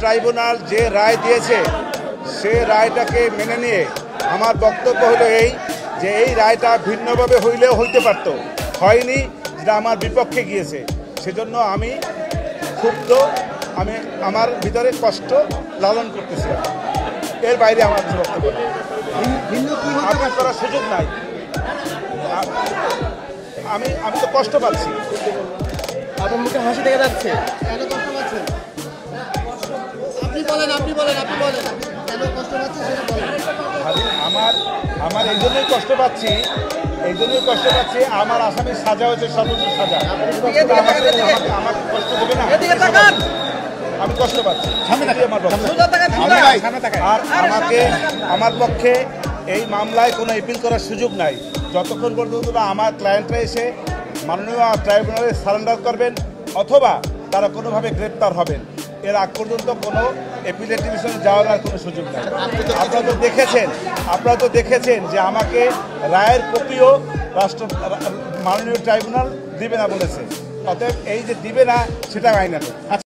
Tribunal যে রায় দিয়েছে সে রায়টাকে মেনে নিয়ে আমার বক্তব্য হলো এই যে এই রায়টা ভিন্নভাবে হইলেও হইতে পারত, হয়নি, যেটা আমার বিপক্ষে গিয়েছে। সেজন্য আমি ক্ষুব্ধ, আমি আমার ভিতরে কষ্ট লালন করতেছিলাম। এর বাইরে আমার কিছু বক্তব্য আপিল করার সুযোগ নাই। আমি তো কষ্ট পাচ্ছি। আপনার মুখে হাসি দেখা যাচ্ছে। কেন কষ্ট পাচ্ছেন? আপনি বলেন কেন কষ্ট পাচ্ছেন সেটা বলেন। আমার এই জন্যই কষ্ট পাচ্ছি, আমার আসামির সাজা হয়েছে সর্বোচ্চ সাজা। আমাকে কষ্ট দেবে না, আমি কষ্ট পাচ্ছি। আর আমার পক্ষে এই মামলায় কোনো অ্যাপিল করার সুযোগ নাই যতক্ষণ পর্যন্ত আমার ক্লায়েন্টরা এসে মাননীয় ট্রাইব্যুনালে সারেন্ডার করবেন অথবা তারা কোনোভাবে গ্রেপ্তার হবেন। এর আগ পর্যন্ত কোনো অ্যাপিলেট ডিভিশনে যাওয়ার আর কোনো সুযোগ নেই। আপনারা তো দেখেছেন যে আমাকে রায়ের কপিও মাননীয় ট্রাইব্যুনাল দিবে না বলেছে। অতএব এই যে দিবে না সেটা আইনানুগ।